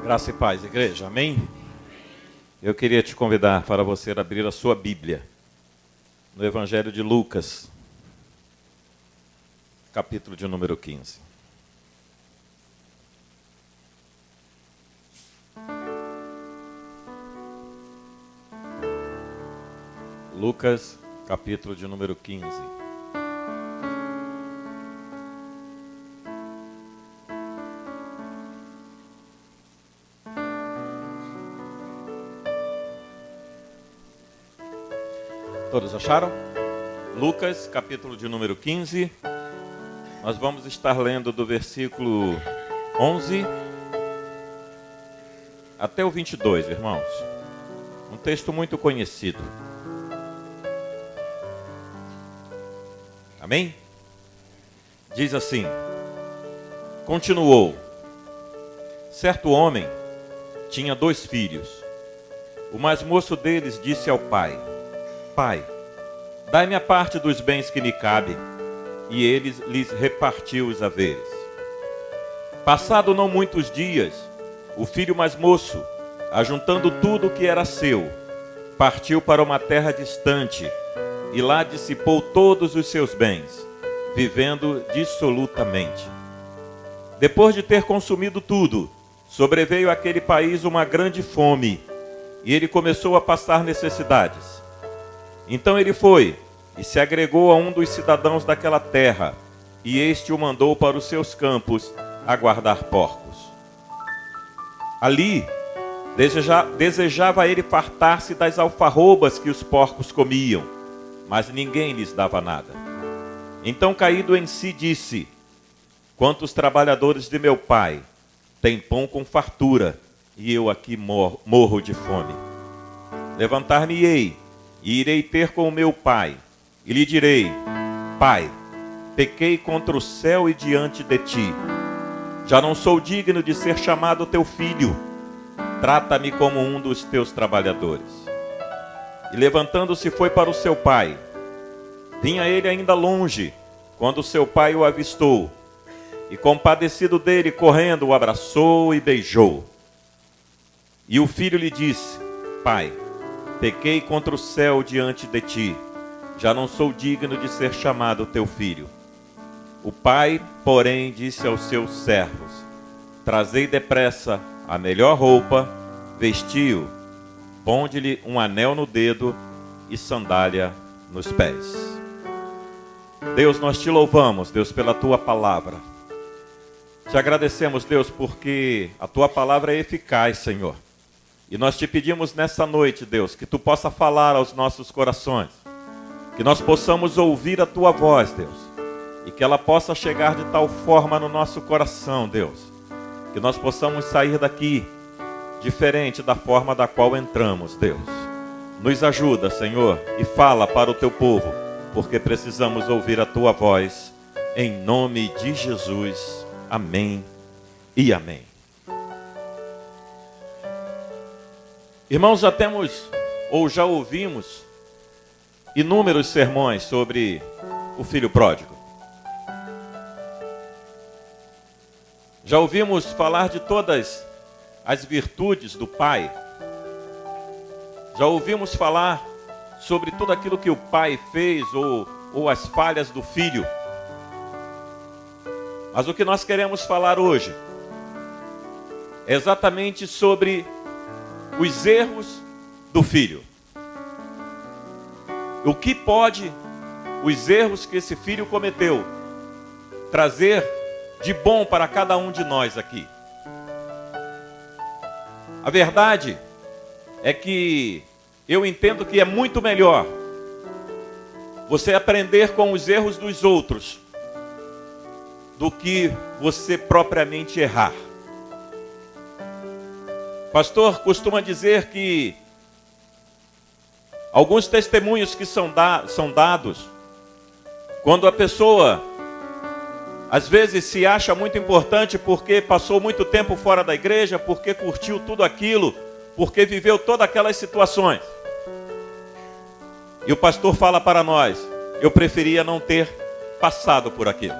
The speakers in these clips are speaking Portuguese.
Graça e paz, igreja, amém? Eu queria te convidar para você abrir a sua Bíblia no Evangelho de Lucas, capítulo de número 15. Lucas, capítulo de número 15. Todos acharam? Lucas, capítulo de número 15. Nós vamos estar lendo do versículo 11 até o 22, irmãos. Um texto muito conhecido. Amém? Diz assim: continuou. Certo homem tinha 2 filhos. O mais moço deles disse ao pai: Pai, dai-me a parte dos bens que me cabe. E ele lhes repartiu os haveres. Passado não muitos dias, o filho mais moço, ajuntando tudo o que era seu, partiu para uma terra distante e lá dissipou todos os seus bens, vivendo dissolutamente. Depois de ter consumido tudo, sobreveio àquele país uma grande fome, e ele começou a passar necessidades. Então ele foi e se agregou a um dos cidadãos daquela terra, e este o mandou para os seus campos a guardar porcos. Ali desejava ele fartar-se das alfarrobas que os porcos comiam, mas ninguém lhes dava nada. Então, caído em si, disse: Quantos trabalhadores de meu pai têm pão com fartura, e eu aqui morro de fome? Levantar-me-ei e irei ter com o meu pai, e lhe direi: Pai, pequei contra o céu e diante de ti. Já não sou digno de ser chamado teu filho. Trata-me como um dos teus trabalhadores. E levantando-se foi para o seu pai. Vinha ele ainda longe, quando seu pai o avistou, e compadecido dele, correndo, o abraçou e beijou. E o filho lhe disse: Pai, pequei contra o céu diante de ti, já não sou digno de ser chamado teu filho. O pai, porém, disse aos seus servos: Trazei depressa a melhor roupa, vestiu, ponde-lhe um anel no dedo e sandália nos pés. Deus, nós te louvamos, Deus, pela tua palavra. Te agradecemos, Deus, porque a tua palavra é eficaz, Senhor. E nós te pedimos nessa noite, Deus, que tu possa falar aos nossos corações, que nós possamos ouvir a tua voz, Deus, e que ela possa chegar de tal forma no nosso coração, Deus, que nós possamos sair daqui diferente da forma da qual entramos, Deus. Nos ajuda, Senhor, e fala para o teu povo, porque precisamos ouvir a tua voz, em nome de Jesus. Amém e amém. Irmãos, já temos, ou já ouvimos, inúmeros sermões sobre o filho pródigo. Já ouvimos falar de todas as virtudes do pai. Já ouvimos falar sobre tudo aquilo que o pai fez ou as falhas do filho. Mas o que nós queremos falar hoje é exatamente sobre os erros do filho. O que pode os erros que esse filho cometeu trazer de bom para cada um de nós aqui? A verdade é que eu entendo que é muito melhor você aprender com os erros dos outros do que você propriamente errar. Pastor costuma dizer que alguns testemunhos que são dados, quando a pessoa às vezes se acha muito importante porque passou muito tempo fora da igreja, porque curtiu tudo aquilo, porque viveu todas aquelas situações. E o pastor fala para nós: eu preferia não ter passado por aquilo.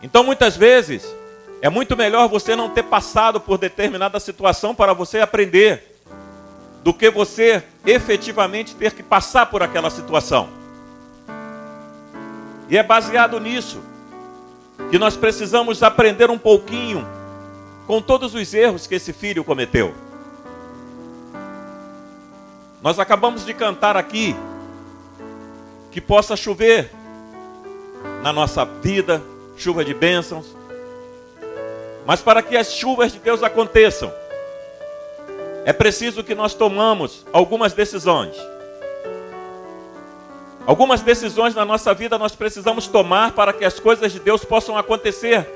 Então muitas vezes É muito melhor você não ter passado por determinada situação para você aprender, do que você efetivamente ter que passar por aquela situação. E é baseado nisso que nós precisamos aprender um pouquinho com todos os erros que esse filho cometeu. Nós acabamos de cantar aqui que possa chover na nossa vida, chuva de bênçãos. Mas para que as chuvas de Deus aconteçam, é preciso que nós tomamos algumas decisões. Algumas decisões na nossa vida nós precisamos tomar para que as coisas de Deus possam acontecer.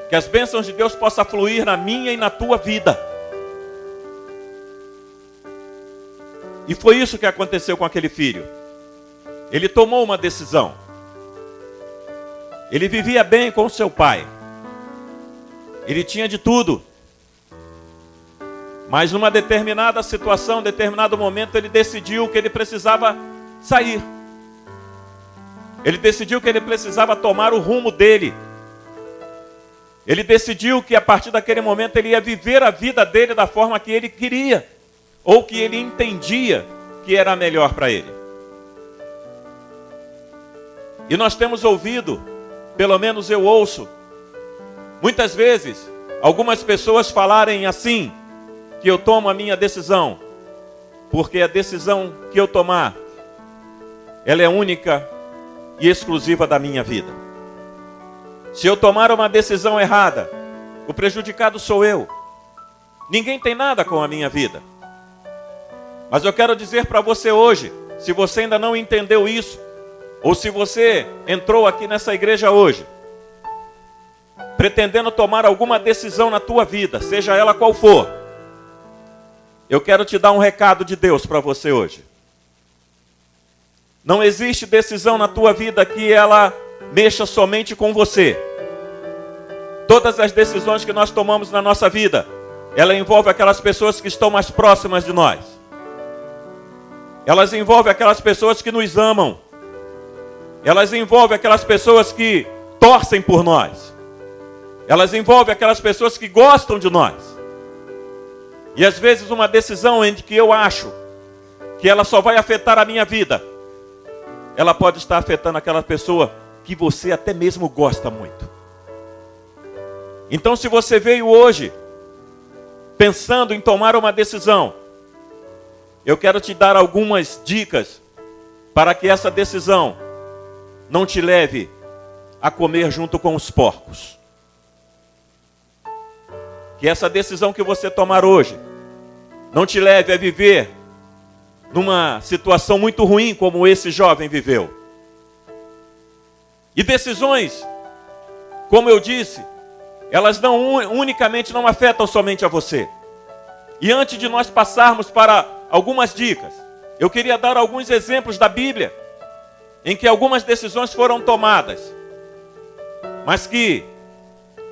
Que as bênçãos de Deus possam fluir na minha e na tua vida. E foi isso que aconteceu com aquele filho. Ele tomou uma decisão. Ele vivia bem com seu pai. Ele tinha de tudo. Mas numa determinada situação, determinado momento, ele decidiu que ele precisava sair. Ele decidiu que ele precisava tomar o rumo dele. Ele decidiu que a partir daquele momento ele ia viver a vida dele da forma que ele queria, ou que ele entendia que era melhor para ele. E nós temos ouvido, pelo menos eu ouço, muitas vezes, algumas pessoas falarem assim, que eu tomo a minha decisão, porque a decisão que eu tomar, ela é única e exclusiva da minha vida. Se eu tomar uma decisão errada, o prejudicado sou eu. Ninguém tem nada com a minha vida. Mas eu quero dizer para você hoje, se você ainda não entendeu isso, ou se você entrou aqui nessa igreja hoje, pretendendo tomar alguma decisão na tua vida, seja ela qual for, eu quero te dar um recado de Deus para você hoje. Não existe decisão na tua vida que ela mexa somente com você. Todas as decisões que nós tomamos na nossa vida, ela envolve aquelas pessoas que estão mais próximas de nós. Elas envolvem aquelas pessoas que nos amam. Elas envolvem aquelas pessoas que torcem por nós. Elas envolvem aquelas pessoas que gostam de nós. E às vezes uma decisão em que eu acho que ela só vai afetar a minha vida, ela pode estar afetando aquela pessoa que você até mesmo gosta muito. Então, se você veio hoje pensando em tomar uma decisão, eu quero te dar algumas dicas para que essa decisão não te leve a comer junto com os porcos. Que essa decisão que você tomar hoje não te leve a viver numa situação muito ruim como esse jovem viveu. E decisões, como eu disse, elas unicamente não afetam somente a você. E antes de nós passarmos para algumas dicas, eu queria dar alguns exemplos da Bíblia em que algumas decisões foram tomadas, mas que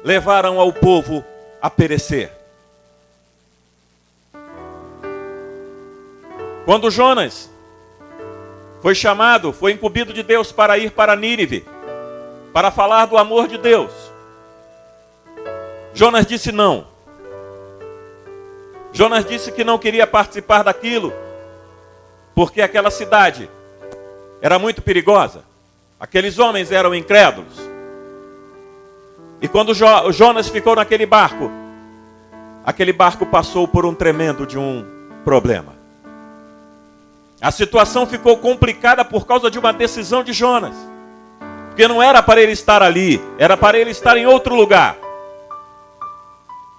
levaram ao povo a perecer. Quando Jonas foi chamado, foi incumbido de Deus para ir para Nínive, para falar do amor de Deus, Jonas disse não. Jonas disse que não queria participar daquilo, porque aquela cidade era muito perigosa. Aqueles homens eram incrédulos. E quando Jonas ficou naquele barco, aquele barco passou por um tremendo de um problema. A situação ficou complicada por causa de uma decisão de Jonas. Porque não era para ele estar ali, era para ele estar em outro lugar.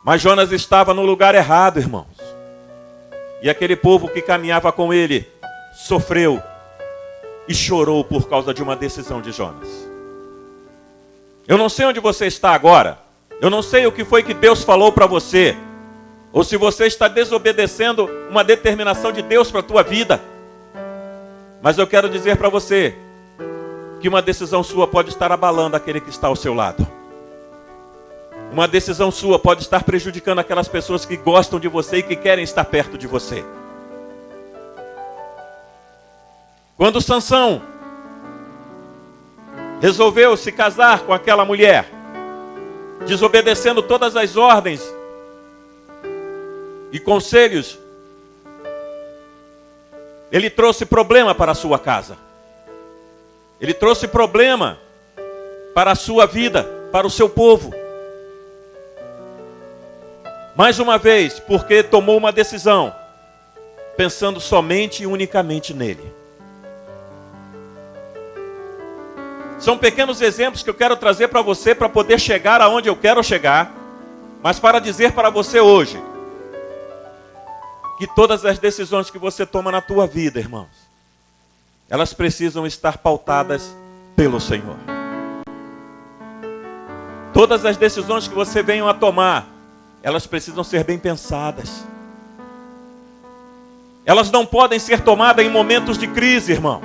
Mas Jonas estava no lugar errado, irmãos. E aquele povo que caminhava com ele sofreu e chorou por causa de uma decisão de Jonas. Eu não sei onde você está agora. Eu não sei o que foi que Deus falou para você. Ou se você está desobedecendo uma determinação de Deus para a tua vida. Mas eu quero dizer para você que uma decisão sua pode estar abalando aquele que está ao seu lado. Uma decisão sua pode estar prejudicando aquelas pessoas que gostam de você e que querem estar perto de você. Quando Sansão resolveu se casar com aquela mulher, desobedecendo todas as ordens e conselhos, ele trouxe problema para a sua casa. Ele trouxe problema para a sua vida, para o seu povo. Mais uma vez, porque tomou uma decisão, pensando somente e unicamente nele. São pequenos exemplos que eu quero trazer para você, para poder chegar aonde eu quero chegar, mas para dizer para você hoje, que todas as decisões que você toma na tua vida, irmãos, elas precisam estar pautadas pelo Senhor. Todas as decisões que você venha a tomar, elas precisam ser bem pensadas. Elas não podem ser tomadas em momentos de crise, irmãos.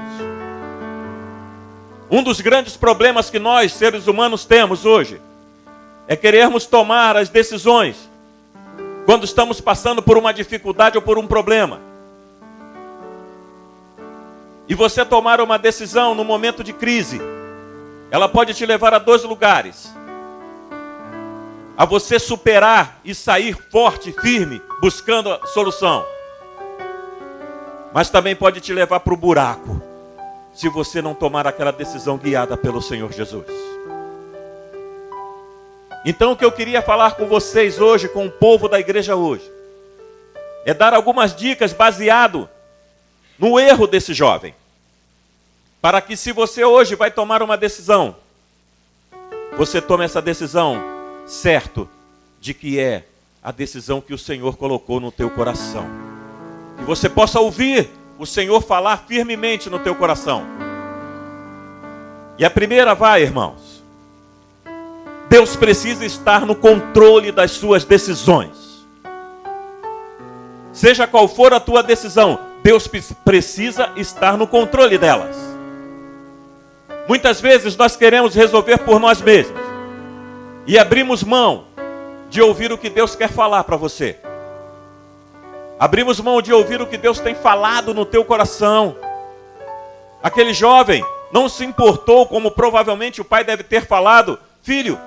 Um dos grandes problemas que nós, seres humanos, temos hoje, é querermos tomar as decisões quando estamos passando por uma dificuldade ou por um problema. E você tomar uma decisão no momento de crise, ela pode te levar a dois lugares. A você superar e sair forte, firme, buscando a solução. Mas também pode te levar para o buraco, se você não tomar aquela decisão guiada pelo Senhor Jesus. Então o que eu queria falar com vocês hoje, com o povo da igreja hoje, é dar algumas dicas baseado no erro desse jovem. Para que se você hoje vai tomar uma decisão, você tome essa decisão certo de que é a decisão que o Senhor colocou no teu coração. Que você possa ouvir o Senhor falar firmemente no teu coração. E a primeira vai, irmãos. Deus precisa estar no controle das suas decisões. Seja qual for a tua decisão, Deus precisa estar no controle delas. Muitas vezes nós queremos resolver por nós mesmos. E abrimos mão de ouvir o que Deus quer falar para você. Abrimos mão de ouvir o que Deus tem falado no teu coração. Aquele jovem não se importou, como provavelmente o pai deve ter falado: filho,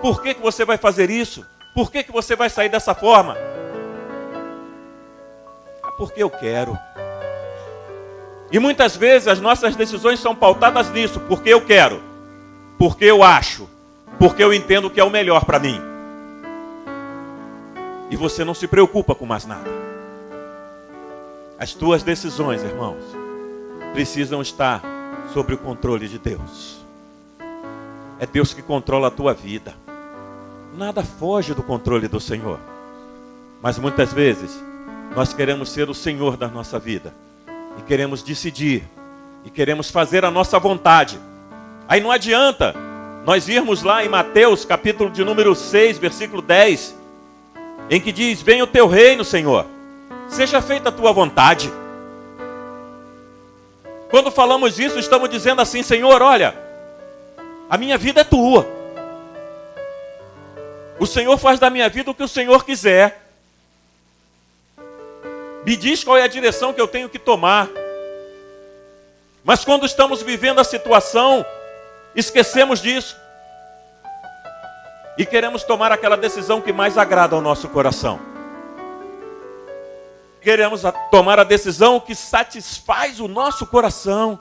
por que você vai fazer isso? Por que você vai sair dessa forma? Porque eu quero. E muitas vezes as nossas decisões são pautadas nisso. Porque eu quero. Porque eu acho. Porque eu entendo que é o melhor para mim. E você não se preocupa com mais nada. As tuas decisões, irmãos, precisam estar sob o controle de Deus. É Deus que controla a tua vida. Nada foge do controle do Senhor. Mas muitas vezes nós queremos ser o Senhor da nossa vida. E queremos decidir. E queremos fazer a nossa vontade. Aí não adianta nós irmos lá em Mateus, capítulo de número 6, versículo 10, em que diz: venha o teu reino, Senhor. Seja feita a tua vontade. Quando falamos isso, estamos dizendo assim: Senhor, olha, a minha vida é tua. O Senhor faz da minha vida o que o Senhor quiser. Me diz qual é a direção que eu tenho que tomar. Mas quando estamos vivendo a situação, esquecemos disso. E queremos tomar aquela decisão que mais agrada ao nosso coração. Queremos tomar a decisão que satisfaz o nosso coração.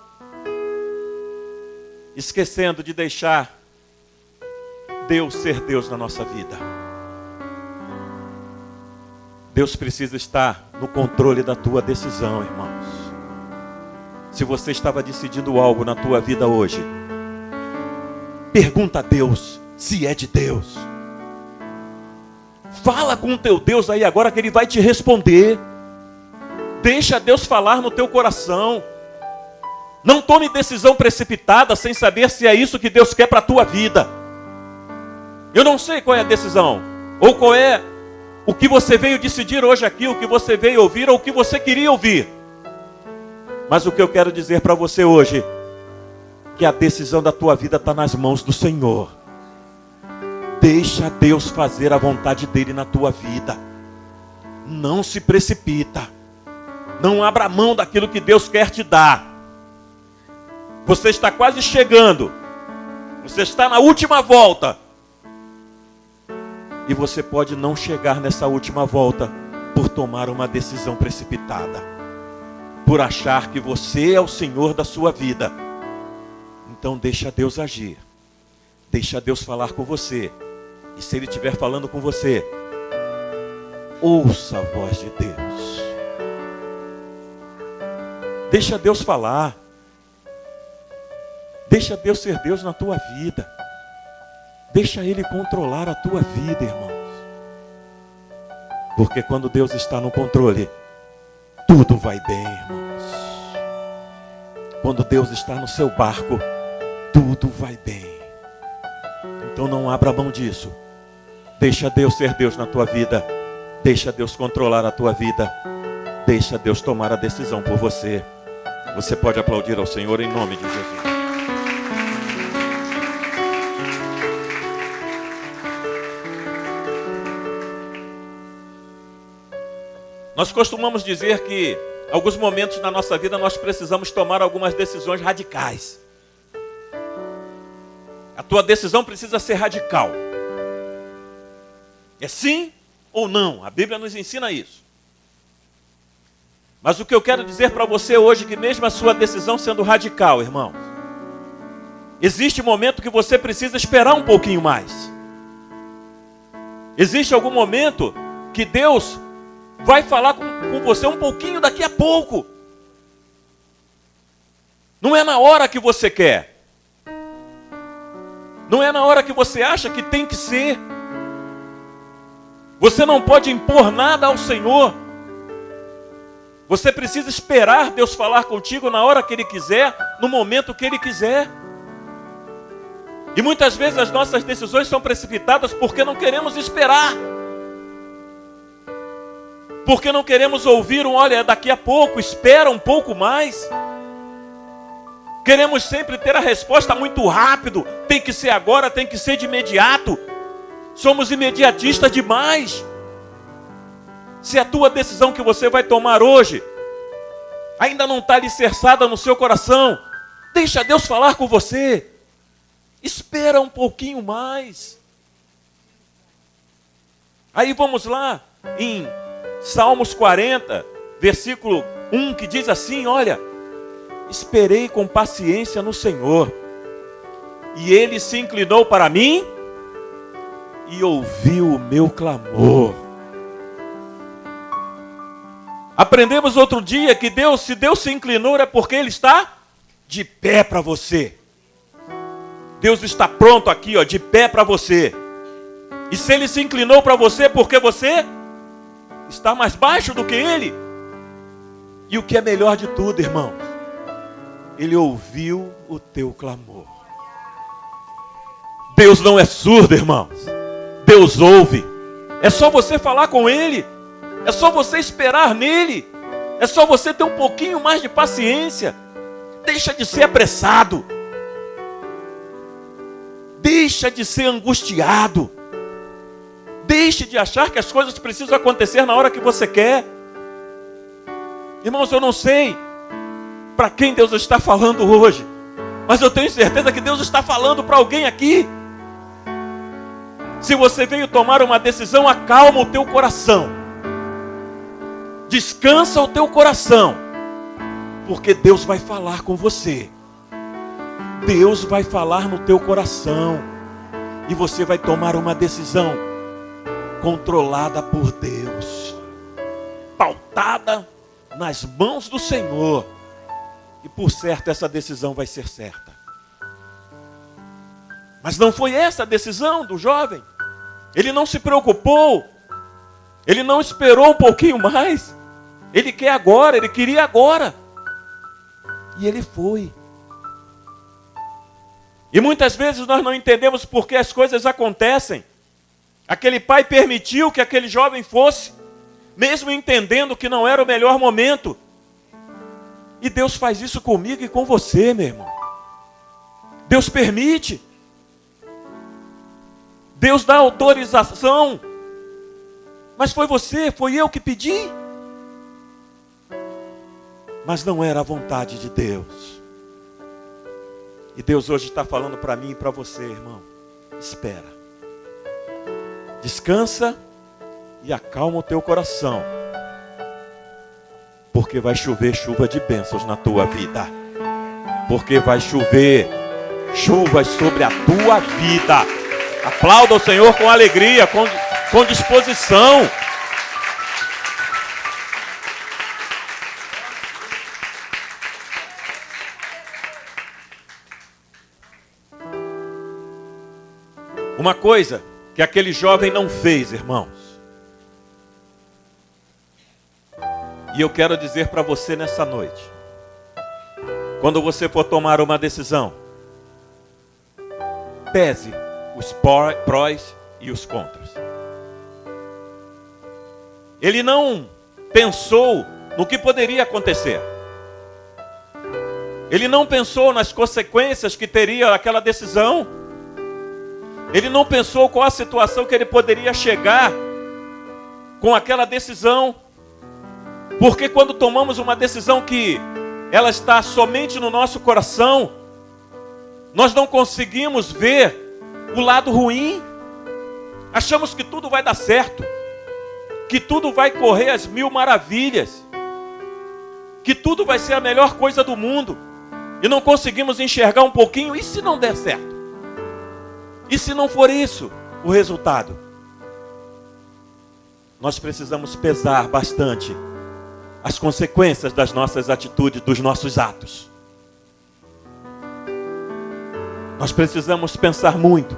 Esquecendo de deixar Deus ser Deus na nossa vida. Deus precisa estar no controle da tua decisão, irmãos. Se você estava decidindo algo na tua vida hoje, pergunta a Deus se é de Deus. Fala com o teu Deus aí agora, que Ele vai te responder. Deixa Deus falar no teu coração. Não tome decisão precipitada sem saber se é isso que Deus quer para a tua vida. Eu não sei qual é a decisão, ou qual é o que você veio decidir hoje aqui, o que você veio ouvir, ou o que você queria ouvir. Mas o que eu quero dizer para você hoje, que a decisão da tua vida está nas mãos do Senhor. Deixa Deus fazer a vontade dEle na tua vida. Não se precipita. Não abra mão daquilo que Deus quer te dar. Você está quase chegando. Você está na última volta. E você pode não chegar nessa última volta por tomar uma decisão precipitada, por achar que você é o Senhor da sua vida. Então deixa Deus agir, deixa Deus falar com você. E se Ele estiver falando com você, ouça a voz de Deus. Deixa Deus falar. Deixa Deus ser Deus na tua vida. Deixa Ele controlar a tua vida, irmãos. Porque quando Deus está no controle, tudo vai bem, irmãos. Quando Deus está no seu barco, tudo vai bem. Então não abra mão disso. Deixa Deus ser Deus na tua vida. Deixa Deus controlar a tua vida. Deixa Deus tomar a decisão por você. Você pode aplaudir ao Senhor em nome de Jesus. Nós costumamos dizer que em alguns momentos na nossa vida nós precisamos tomar algumas decisões radicais. A tua decisão precisa ser radical. É sim ou não? A Bíblia nos ensina isso. Mas o que eu quero dizer para você hoje é que mesmo a sua decisão sendo radical, irmãos, existe momento que você precisa esperar um pouquinho mais. Existe algum momento que Deus vai falar com você um pouquinho daqui a pouco. Não é na hora que você quer. Não é na hora que você acha que tem que ser. Você não pode impor nada ao Senhor. Você precisa esperar Deus falar contigo na hora que Ele quiser, no momento que Ele quiser. E muitas vezes as nossas decisões são precipitadas porque não queremos esperar. Porque não queremos ouvir olha, daqui a pouco, espera um pouco mais. Queremos sempre ter a resposta muito rápido. Tem que ser agora, tem que ser de imediato. Somos imediatistas demais. Se a tua decisão que você vai tomar hoje ainda não está alicerçada no seu coração, deixa Deus falar com você. Espera um pouquinho mais. Aí vamos lá em Salmos 40, versículo 1, que diz assim, olha, esperei com paciência no Senhor, e Ele se inclinou para mim e ouviu o meu clamor. Aprendemos outro dia que se Deus se inclinou é porque Ele está de pé para você. Deus está pronto aqui, ó, de pé para você. E se Ele se inclinou para você, porque você está mais baixo do que Ele. E o que é melhor de tudo, irmãos, Ele ouviu o teu clamor. Deus não é surdo, irmãos. Deus ouve. É só você falar com Ele. É só você esperar nele. É só você ter um pouquinho mais de paciência. Deixa de ser apressado. Deixa de ser angustiado. Deixe de achar que as coisas precisam acontecer na hora que você quer. Irmãos, eu não sei para quem Deus está falando hoje, mas eu tenho certeza que Deus está falando para alguém aqui. Se você veio tomar uma decisão, acalma o teu coração. Descansa o teu coração, porque Deus vai falar com você. Deus vai falar no teu coração e você vai tomar uma decisão controlada por Deus, pautada nas mãos do Senhor, e por certo essa decisão vai ser certa. Mas não foi essa a decisão do jovem. Ele não se preocupou, ele não esperou um pouquinho mais. Ele quer agora, ele queria agora. E ele foi. E muitas vezes nós não entendemos por que as coisas acontecem. Aquele pai permitiu que aquele jovem fosse, mesmo entendendo que não era o melhor momento. E Deus faz isso comigo e com você, meu irmão. Deus permite. Deus dá autorização. Mas foi você, foi eu que pedi. Mas não era a vontade de Deus. E Deus hoje está falando para mim e para você, irmão. Espera. Descansa e acalma o teu coração, porque vai chover chuva de bênçãos na tua vida. Porque vai chover chuvas sobre a tua vida. Aplauda o Senhor com alegria, com disposição. Uma coisa que aquele jovem não fez, irmãos, e eu quero dizer para você nessa noite: quando você for tomar uma decisão, pese os prós e os contras. Ele não pensou no que poderia acontecer. Ele não pensou nas consequências que teria aquela decisão. Ele não pensou qual a situação que ele poderia chegar com aquela decisão. Porque quando tomamos uma decisão que ela está somente no nosso coração, nós não conseguimos ver o lado ruim. Achamos que tudo vai dar certo, que tudo vai correr às mil maravilhas, que tudo vai ser a melhor coisa do mundo, e não conseguimos enxergar um pouquinho. E se não der certo? E se não for isso o resultado? Nós precisamos pesar bastante as consequências das nossas atitudes, dos nossos atos. Nós precisamos pensar muito,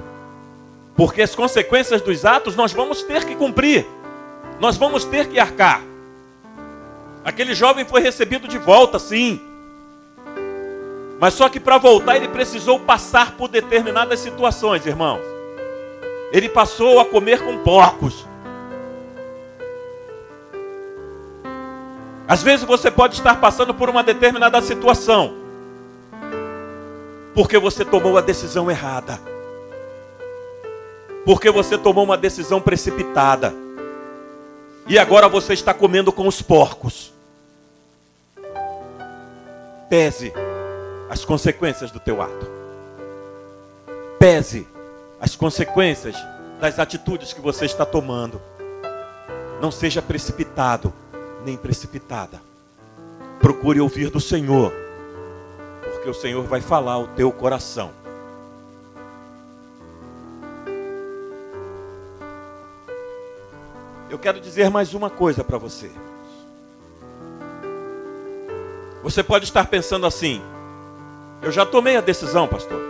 porque as consequências dos atos nós vamos ter que cumprir, nós vamos ter que arcar. Aquele jovem foi recebido de volta, sim, mas só que para voltar ele precisou passar por determinadas situações, irmãos. Ele passou a comer com porcos. Às vezes você pode estar passando por uma determinada situação, porque você tomou a decisão errada, porque você tomou uma decisão precipitada, e agora você está comendo com os porcos. Pese as consequências do teu ato. Pese as consequências das atitudes que você está tomando. Não seja precipitado, nem precipitada. Procure ouvir do Senhor, porque o Senhor vai falar ao teu coração. Eu quero dizer mais uma coisa para você. Você pode estar pensando assim: eu já tomei a decisão, pastor.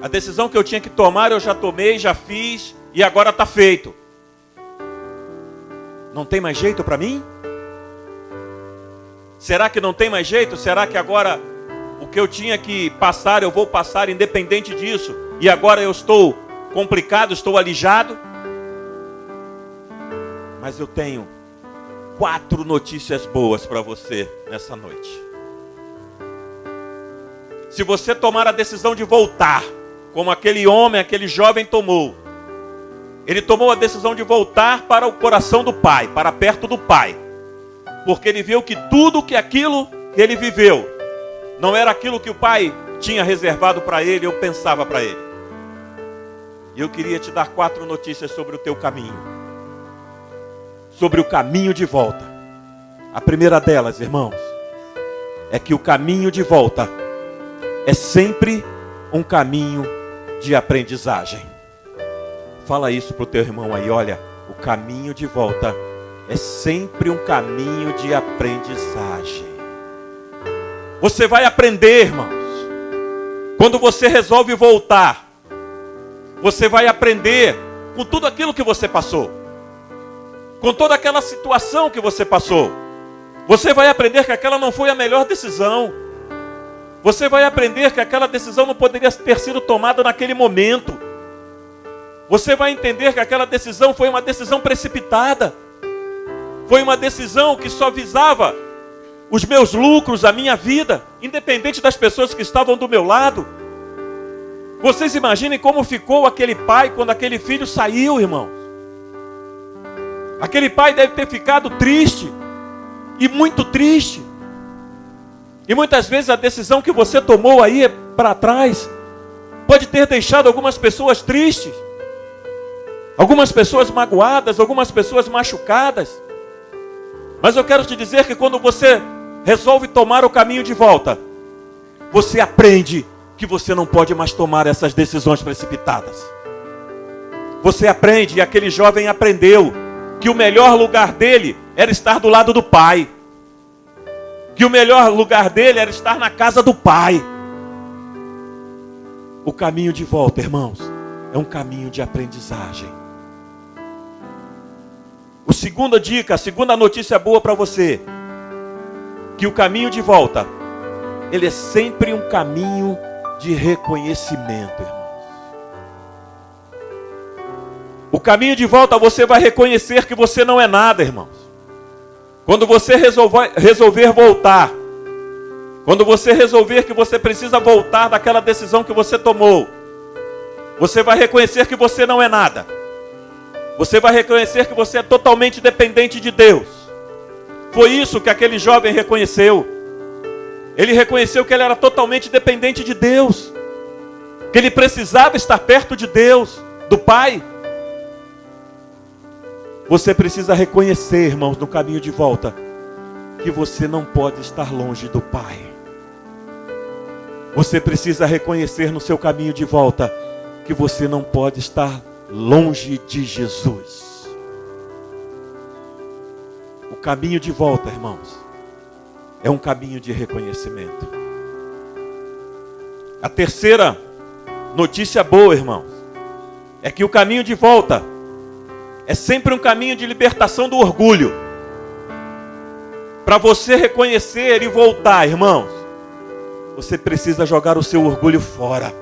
A decisão que eu tinha que tomar eu já tomei, já fiz, e agora está feito. Não tem mais jeito para mim? Será que não tem mais jeito? Será que agora o que eu tinha que passar, eu vou passar independente disso, e agora eu estou complicado, estou alijado? Mas eu tenho 4 notícias boas para você nessa noite. Se você tomar a decisão de voltar, como aquele homem, aquele jovem tomou, ele tomou a decisão de voltar para o coração do Pai, para perto do Pai, porque ele viu que tudo que aquilo que ele viveu não era aquilo que o Pai tinha reservado para ele ou pensava para ele. E eu queria te dar 4 notícias sobre o teu caminho, sobre o caminho de volta. A primeira delas, irmãos, é que o caminho de volta é sempre um caminho de aprendizagem. Fala isso para o teu irmão aí: olha, o caminho de volta é sempre um caminho de aprendizagem. Você vai aprender, irmãos. Quando você resolve voltar, você vai aprender com tudo aquilo que você passou, com toda aquela situação que você passou. Você vai aprender que aquela não foi a melhor decisão. Você vai aprender que aquela decisão não poderia ter sido tomada naquele momento. Você vai entender que aquela decisão foi uma decisão precipitada. Foi uma decisão que só visava os meus lucros, a minha vida, independente das pessoas que estavam do meu lado. Vocês imaginem como ficou aquele pai quando aquele filho saiu, irmãos. Aquele pai deve ter ficado triste, e muito triste. E muitas vezes a decisão que você tomou aí para trás pode ter deixado algumas pessoas tristes. algumas pessoas magoadas, algumas pessoas machucadas. Mas eu quero te dizer que quando você resolve tomar o caminho de volta, você aprende que você não pode mais tomar essas decisões precipitadas. Você aprende, e aquele jovem aprendeu, que o melhor lugar dele era estar do lado do pai. Que o melhor lugar dele era estar na casa do pai. O caminho de volta, irmãos, é um caminho de aprendizagem. A segunda dica, a segunda notícia boa para você, que o caminho de volta, ele é sempre um caminho de reconhecimento, irmãos. O caminho de volta você vai reconhecer que você não é nada, irmãos. Quando você resolver voltar, quando você resolver que você precisa voltar daquela decisão que você tomou, você vai reconhecer que você não é nada. Você vai reconhecer que você é totalmente dependente de Deus. Foi isso que aquele jovem reconheceu. Ele reconheceu que ele era totalmente dependente de Deus. Que ele precisava estar perto de Deus, do Pai. Você precisa reconhecer, irmãos, no caminho de volta, que você não pode estar longe do Pai. Você precisa reconhecer no seu caminho de volta, que você não pode estar longe de Jesus. O caminho de volta, irmãos, é um caminho de reconhecimento. A terceira notícia boa, irmãos, é que o caminho de volta é sempre um caminho de libertação do orgulho. Para você reconhecer e voltar, irmãos, você precisa jogar o seu orgulho fora.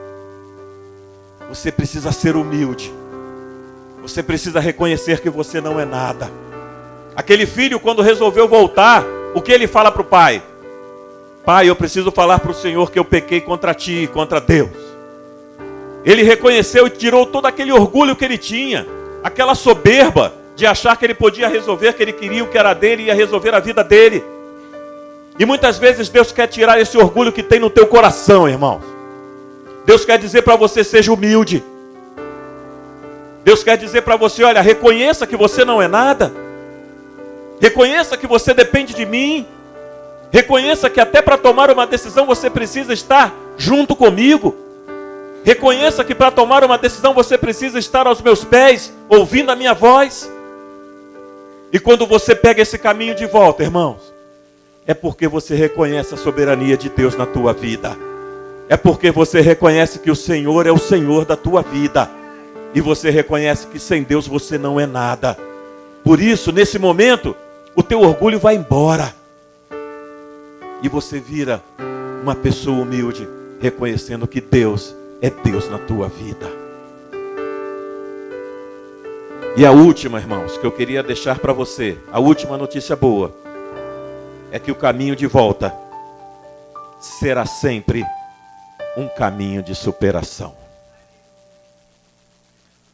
Você precisa ser humilde. Você precisa reconhecer que você não é nada. Aquele filho, quando resolveu voltar, o que ele fala para o pai? Pai, eu preciso falar para o Senhor que eu pequei contra ti e contra Deus. Ele reconheceu e tirou todo aquele orgulho que ele tinha, aquela soberba de achar que ele podia resolver, que ele queria o que era dele e ia resolver a vida dele. E muitas vezes Deus quer tirar esse orgulho que tem no teu coração, irmãos. Deus quer dizer para você, seja humilde. Deus quer dizer para você, olha, reconheça que você não é nada. Reconheça que você depende de mim. Reconheça que até para tomar uma decisão você precisa estar junto comigo. Reconheça que para tomar uma decisão você precisa estar aos meus pés, ouvindo a minha voz. E quando você pega esse caminho de volta, irmãos, é porque você reconhece a soberania de Deus na tua vida. É porque você reconhece que o Senhor é o Senhor da tua vida. E você reconhece que sem Deus você não é nada. Por isso, nesse momento, o teu orgulho vai embora. E você vira uma pessoa humilde, reconhecendo que Deus é Deus na tua vida. E a última, irmãos, que eu queria deixar para você, a última notícia boa, é que o caminho de volta será sempre um caminho de superação.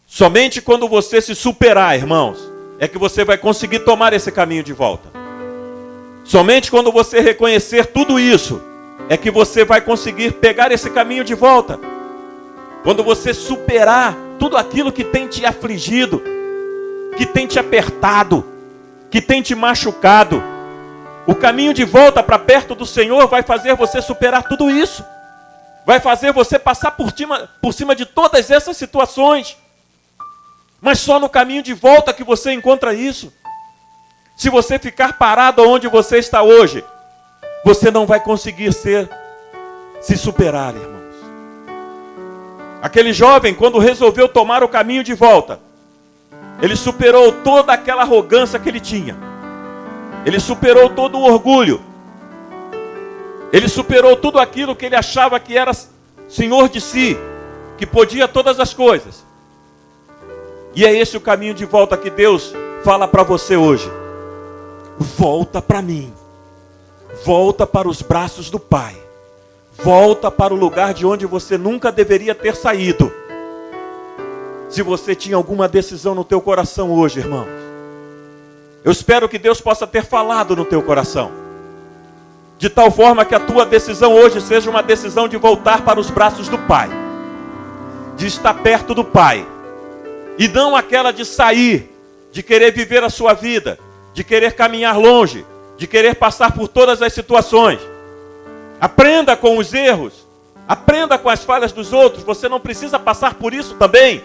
Somente quando você se superar, irmãos, é que você vai conseguir tomar esse caminho de volta. Somente quando você reconhecer tudo isso, é que você vai conseguir pegar esse caminho de volta. Quando você superar tudo aquilo que tem te afligido, que tem te apertado, que tem te machucado, o caminho de volta para perto do Senhor vai fazer você superar tudo isso. Vai fazer você passar por cima de todas essas situações. Mas só no caminho de volta que você encontra isso. Se você ficar parado onde você está hoje, você não vai conseguir se superar, irmãos. Aquele jovem, quando resolveu tomar o caminho de volta, ele superou toda aquela arrogância que ele tinha. Ele superou todo o orgulho. Ele superou tudo aquilo que ele achava que era senhor de si, que podia todas as coisas. E é esse o caminho de volta que Deus fala para você hoje. Volta para mim. Volta para os braços do Pai. Volta para o lugar de onde você nunca deveria ter saído. Se você tinha alguma decisão no teu coração hoje, irmão, eu espero que Deus possa ter falado no teu coração. De tal forma que a tua decisão hoje seja uma decisão de voltar para os braços do Pai. De estar perto do Pai. E não aquela de sair, de querer viver a sua vida, de querer caminhar longe, de querer passar por todas as situações. Aprenda com os erros, aprenda com as falhas dos outros. Você não precisa passar por isso também.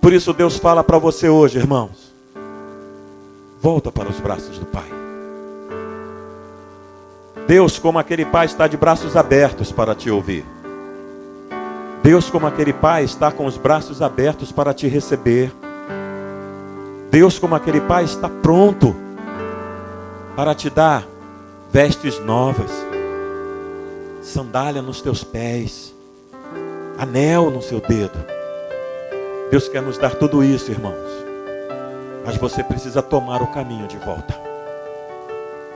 Por isso Deus fala para você hoje, irmãos, volta para os braços do Pai. Deus, como aquele Pai, está de braços abertos para te ouvir. Deus, como aquele Pai, está com os braços abertos para te receber. Deus, como aquele Pai, está pronto para te dar vestes novas, sandália nos teus pés, anel no seu dedo. Deus quer nos dar tudo isso, irmãos. Mas você precisa tomar o caminho de volta.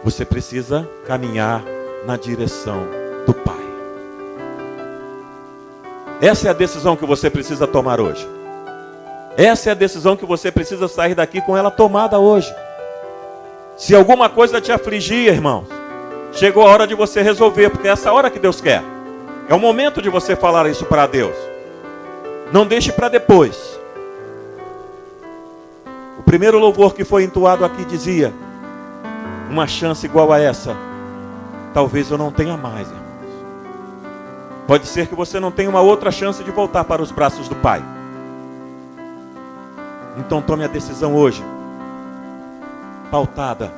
Você precisa caminhar na direção do Pai. Essa é a decisão que você precisa tomar hoje. Essa é a decisão que você precisa sair daqui com ela tomada hoje. Se alguma coisa te afligir, irmãos, chegou a hora de você resolver, porque é essa hora que Deus quer. É o momento de você falar isso para Deus. Não deixe para depois. O primeiro louvor que foi entoado aqui dizia: uma chance igual a essa, talvez eu não tenha mais, irmãos. Pode ser que você não tenha uma outra chance de voltar para os braços do Pai. Então tome a decisão hoje, pautada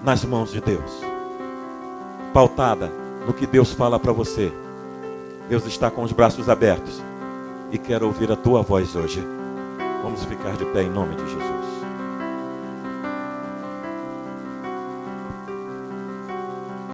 nas mãos de Deus, pautada no que Deus fala para você. Deus está com os braços abertos e quer ouvir a tua voz hoje. Vamos ficar de pé em nome de Jesus.